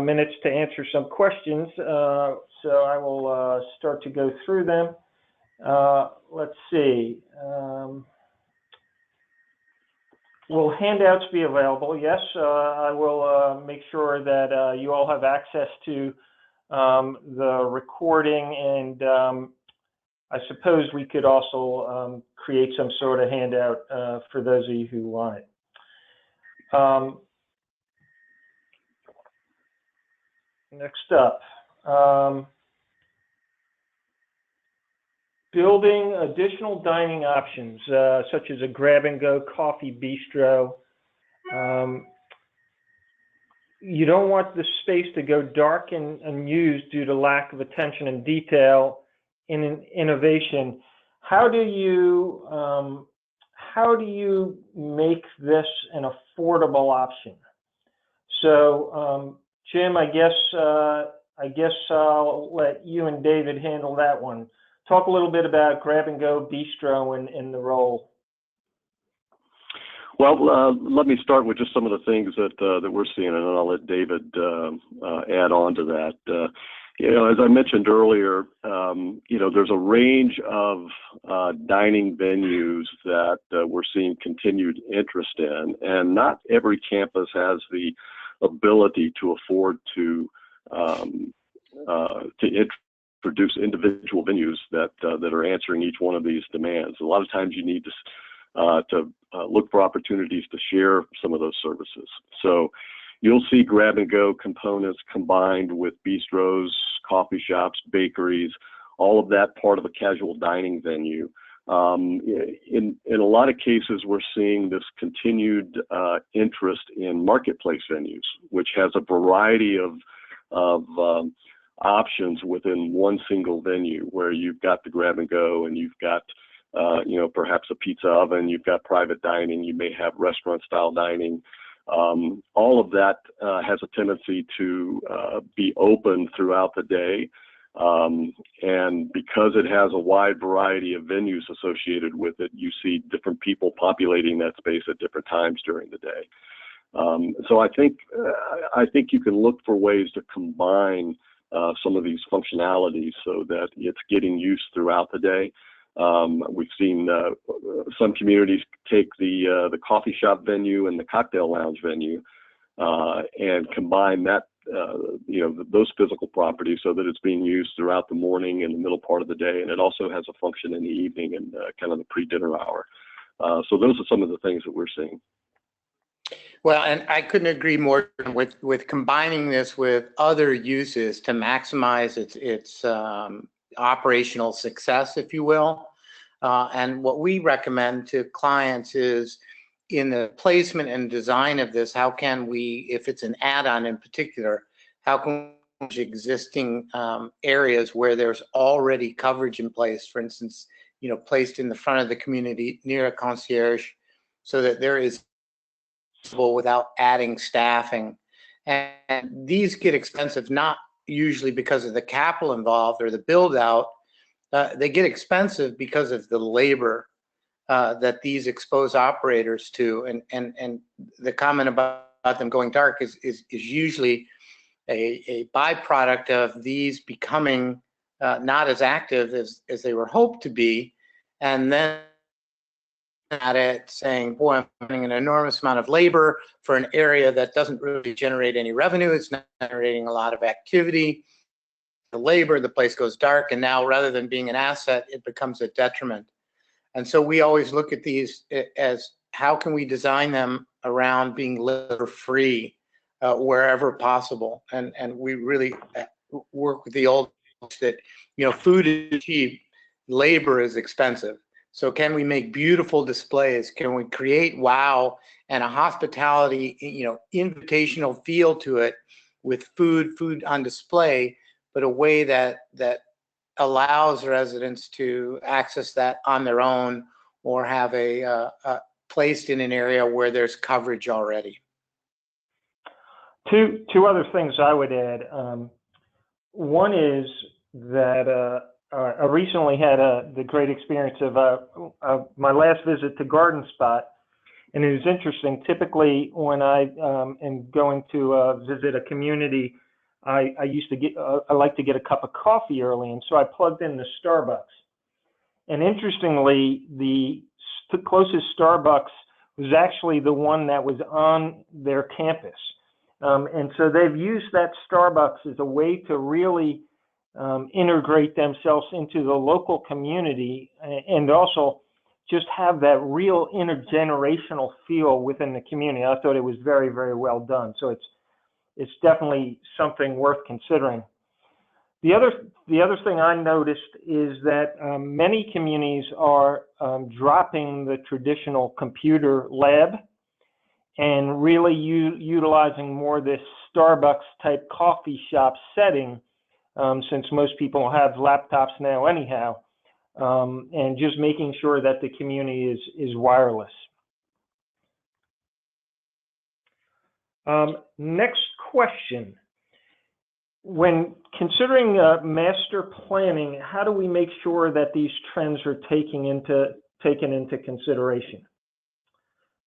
minutes to answer some questions. So I will start to go through them. Let's see. Will handouts be available? Yes, I will make sure that you all have access to the recording, and I suppose we could also create some sort of handout for those of you who want it. Next up, building additional dining options, such as a grab-and-go coffee bistro. You don't want the space to go dark and unused due to lack of attention and detail in innovation. How do you make this an affordable option? So, Jim, I guess I'll let you and David handle that one. Talk a little bit about grab-and-go bistro and the role. Well, let me start with just some of the things that we're seeing, and then I'll let David add on to that. As I mentioned earlier, there's a range of dining venues that we're seeing continued interest in, and not every campus has the ability to afford to introduce individual venues that are answering each one of these demands. A lot of times you need to look for opportunities to share some of those services. So you'll see grab-and-go components combined with bistros, coffee shops, bakeries, all of that part of a casual dining venue. In a lot of cases, we're seeing this continued interest in marketplace venues, which has a variety of options within one single venue, where you've got the grab-and-go and you've got perhaps a pizza oven, you've got private dining, you may have restaurant-style dining. All of that has a tendency to be open throughout the day. And because it has a wide variety of venues associated with it, you see different people populating that space at different times during the day. So I think you can look for ways to combine some of these functionalities so that it's getting used throughout the day. We've seen some communities take the coffee shop venue and the cocktail lounge venue and combine that, those physical properties so that it's being used throughout the morning and the middle part of the day, and it also has a function in the evening and kind of the pre-dinner hour. So those are some of the things that we're seeing. Well, and I couldn't agree more with combining this with other uses to maximize its operational success, if you will. And what we recommend to clients is, in the placement and design of this, how can we, if it's an add-on in particular, how can existing areas where there's already coverage in place, for instance, placed in the front of the community near a concierge, so that there is without adding staffing. And these get expensive, not usually because of the capital involved or the build out. They get expensive because of the labor that these expose operators to. And the comment about them going dark is usually a byproduct of these becoming not as active as they were hoped to be, and then at it saying, boy, I'm spending an enormous amount of labor for an area that doesn't really generate any revenue. It's not generating a lot of activity. The labor, the place goes dark, and now rather than being an asset, it becomes a detriment. And so we always look at these as how can we design them around being labor free wherever possible. And we really work with the old that, food is cheap, labor is expensive. So can we make beautiful displays? Can we create wow and a hospitality, invitational feel to it with food on display, but a way that allows residents to access that on their own or have a placed in an area where there's coverage already. Two other things I would add. One is that I recently had the great experience of my last visit to Garden Spot, and it was interesting. Typically, when I am going to visit a community, I like to get a cup of coffee early, and so I plugged in the Starbucks. And interestingly, the closest Starbucks was actually the one that was on their campus, and so they've used that Starbucks as a way to really integrate themselves into the local community and also just have that real intergenerational feel within the community. I thought it was very, very well done. So it's definitely something worth considering. The other thing I noticed is that many communities are dropping the traditional computer lab and really utilizing more this Starbucks type coffee shop setting, since most people have laptops now anyhow, and just making sure that the community is wireless. Next question. When considering master planning, how do we make sure that these trends are taken into consideration?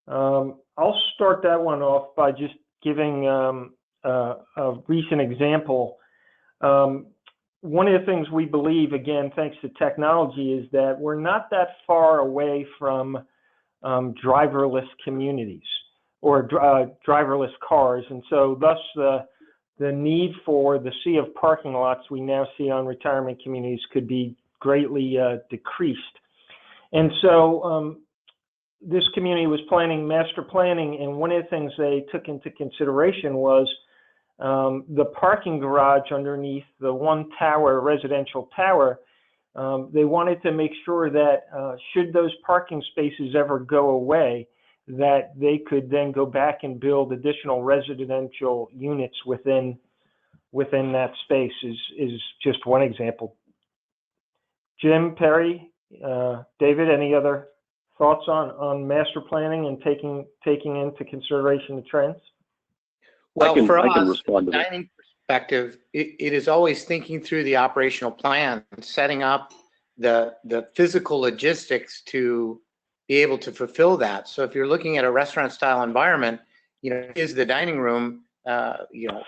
I'll start that one off by just giving a recent example. One of the things we believe, again, thanks to technology, is that we're not that far away from driverless communities or driverless cars. And so thus the need for the sea of parking lots we now see on retirement communities could be greatly decreased. And so this community was planning master planning, and one of the things they took into consideration was the parking garage underneath the one tower, residential tower. They wanted to make sure that should those parking spaces ever go away, that they could then go back and build additional residential units within that space is just one example. Jim, Perry, David, any other thoughts on master planning and taking into consideration the trends? Well, for us, from a dining perspective, it is always thinking through the operational plan, setting up the physical logistics to be able to fulfill that. So if you're looking at a restaurant style environment, is the dining room, a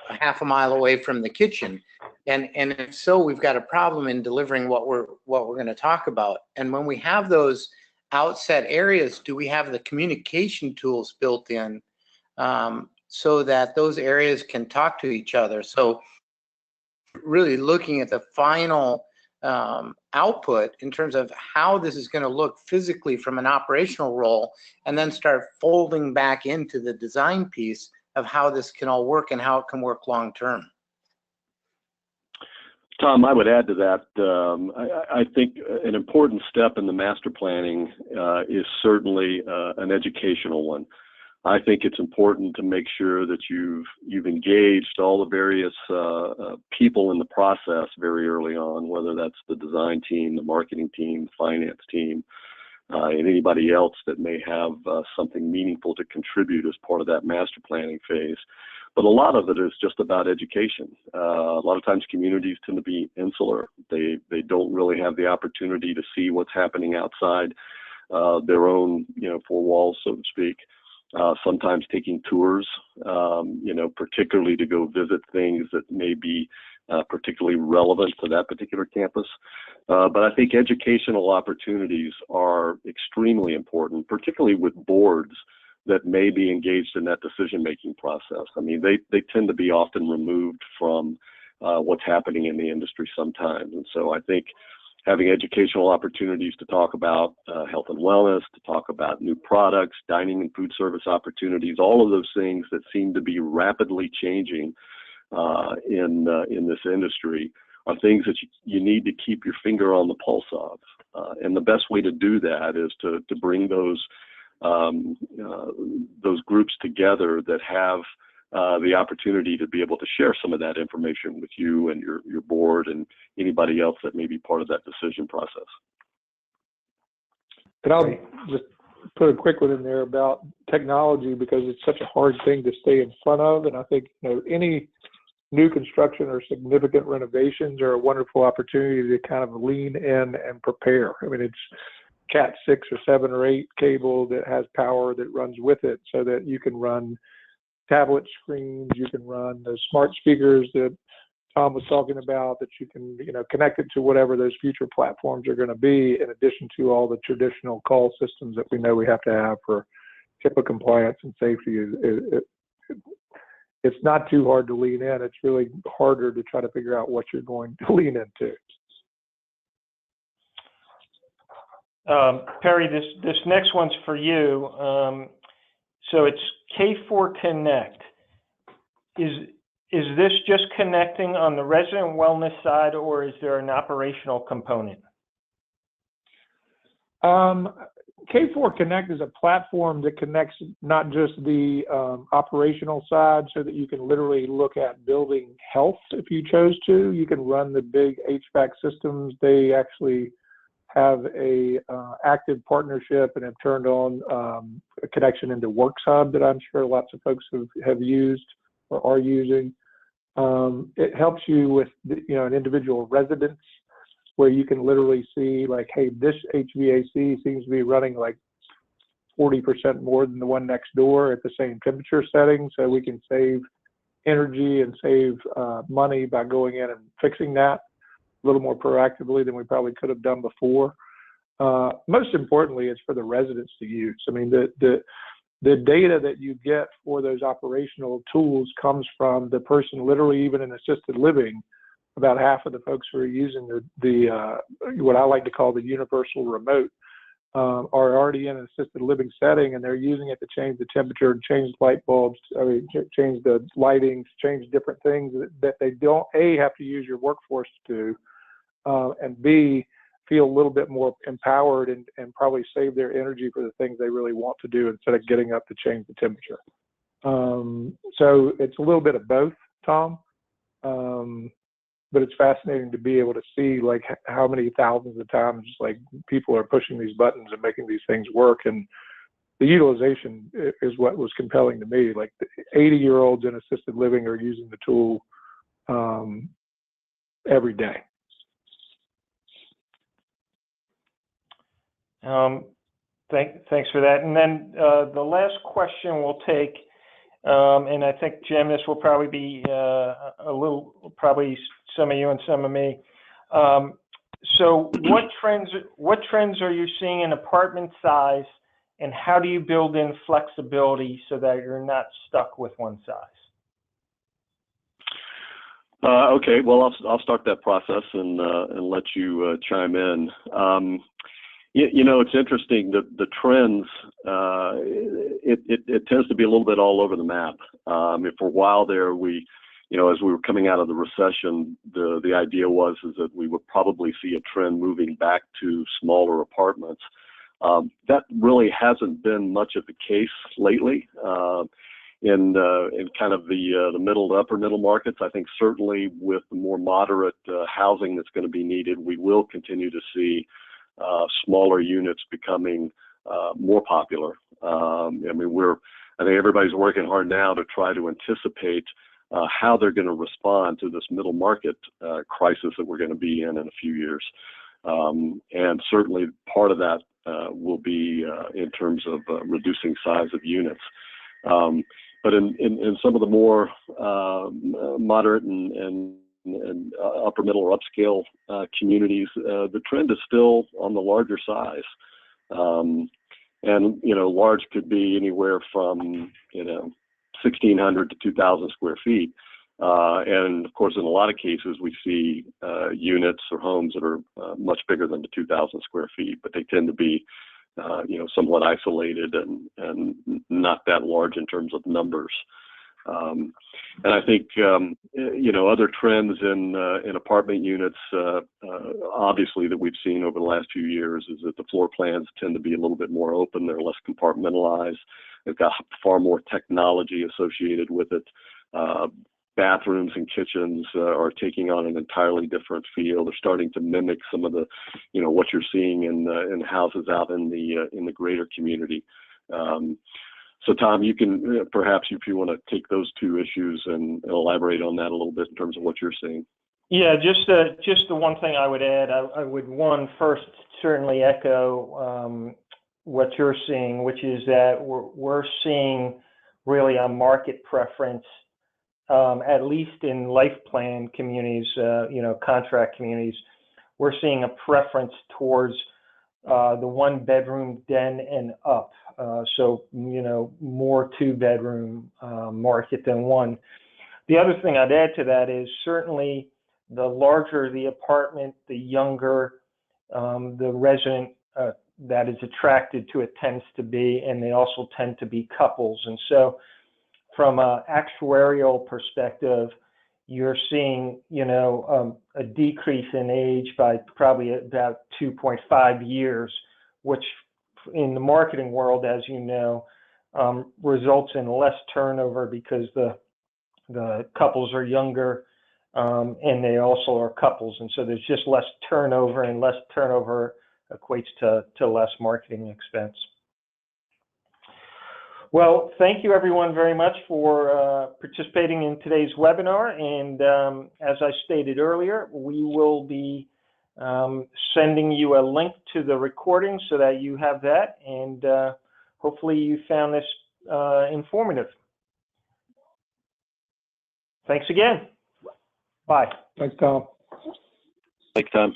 half a mile away from the kitchen? And if so, we've got a problem in delivering what we're going to talk about. And when we have those outset areas, do we have the communication tools built in so that those areas can talk to each other? So really looking at the final output in terms of how this is going to look physically from an operational role, and then start folding back into the design piece of how this can all work and how it can work long term. Tom, I would add to that. I think an important step in the master planning is certainly an educational one. I think it's important to make sure that you've engaged all the various people in the process very early on, whether that's the design team, the marketing team, the finance team, and anybody else that may have something meaningful to contribute as part of that master planning phase. But a lot of it is just about education. A lot of times communities tend to be insular. They don't really have the opportunity to see what's happening outside their own, four walls, so to speak. Sometimes taking tours, particularly to go visit things that may be particularly relevant to that particular campus. But I think educational opportunities are extremely important, particularly with boards that may be engaged in that decision-making process. I mean, they tend to be often removed from what's happening in the industry sometimes. And so I think having educational opportunities to talk about health and wellness, to talk about new products, dining and food service opportunities, all of those things that seem to be rapidly changing in this industry are things that you need to keep your finger on the pulse of. And the best way to do that is to bring those groups together that have the opportunity to be able to share some of that information with you and your board and anybody else that may be part of that decision process. And I'll just put a quick one in there about technology, because it's such a hard thing to stay in front of. And I think, any new construction or significant renovations are a wonderful opportunity to kind of lean in and prepare. I mean, it's Cat 6 or 7 or 8 cable that has power that runs with it, so that you can run tablet screens, you can run the smart speakers that Tom was talking about, that you can, connect it to whatever those future platforms are going to be, in addition to all the traditional call systems that we know we have to have for HIPAA compliance and safety. It's not too hard to lean in. It's really harder to try to figure out what you're going to lean into. Perry, this next one's for you. So it's K4 Connect. Is this just connecting on the resident wellness side, or is there an operational component? K4 Connect is a platform that connects not just the operational side, so that you can literally look at building health if you chose to. You can run the big HVAC systems. They actually have a active partnership and have turned on a connection into WorksHub that I'm sure lots of folks have used or are using. It helps you with an individual residence, where you can literally see, like, hey, this HVAC seems to be running like 40% more than the one next door at the same temperature setting, so we can save energy and save money by going in and fixing that a little more proactively than we probably could have done before. Most importantly, it's for the residents to use. I mean, the data that you get for those operational tools comes from the person literally even in assisted living. About half of the folks who are using the what I like to call the universal remote are already in an assisted living setting, and they're using it to change the temperature, change light bulbs, change the lighting, change different things that they don't, A, have to use your workforce to do, and B, feel a little bit more empowered and probably save their energy for the things they really want to do instead of getting up to change the temperature. So it's a little bit of both, Tom. But it's fascinating to be able to see, like, how many thousands of times, like, people are pushing these buttons and making these things work. And the utilization is what was compelling to me. Like, the 80-year-olds in assisted living are using the tool every day. Thanks for that. And then the last question we'll take, and I think, Jim, this will probably be probably some of you and some of me. So what trends are you seeing in apartment size, and how do you build in flexibility so that you're not stuck with one size? Okay, well, I'll start that process and let you chime in. It's interesting that the trends, it tends to be a little bit all over the map. For a while there, as we were coming out of the recession, the idea is that we would probably see a trend moving back to smaller apartments. That really hasn't been much of the case lately. in kind of the middle to upper middle markets. I think certainly with the more moderate housing that's going to be needed, we will continue to see smaller units becoming more popular. I think everybody's working hard now to try to anticipate how they're going to respond to this middle market crisis that we're going to be in a few years. And certainly part of that will be in terms of reducing size of units. But in some of the more moderate and upper middle or upscale communities, the trend is still on the larger size. And, large could be anywhere from, 1,600 to 2,000 square feet. And of course, in a lot of cases, we see units or homes that are much bigger than the 2,000 square feet, but they tend to be, somewhat isolated and not that large in terms of numbers. And I think, other trends in apartment units, obviously that we've seen over the last few years is that the floor plans tend to be a little bit more open. They're less compartmentalized. They've got far more technology associated with it. Bathrooms and kitchens are taking on an entirely different feel. They're starting to mimic some of the, what you're seeing in houses out in the greater community. So Tom, you can perhaps, if you want to take those two issues and elaborate on that a little bit in terms of what you're seeing. Yeah, just the one thing I would add, I would first certainly echo what you're seeing, which is that we're seeing really a market preference, at least in life plan communities, contract communities. We're seeing a preference towards the 1-bedroom den and up. So, more 2-bedroom market than one. The other thing I'd add to that is certainly the larger the apartment, the younger the resident that is attracted to it tends to be, and they also tend to be couples. And so from an actuarial perspective, you're seeing, a decrease in age by probably about 2.5 years, which in the marketing world, as you know, results in less turnover because the couples are younger, and they also are couples. And so there's just less turnover, and less turnover equates to less marketing expense. Well, thank you everyone very much for participating in today's webinar. And as I stated earlier, we will be sending you a link to the recording so that you have that. And hopefully you found this informative. Thanks again. Bye. Thanks, Tom. Thanks, Tom.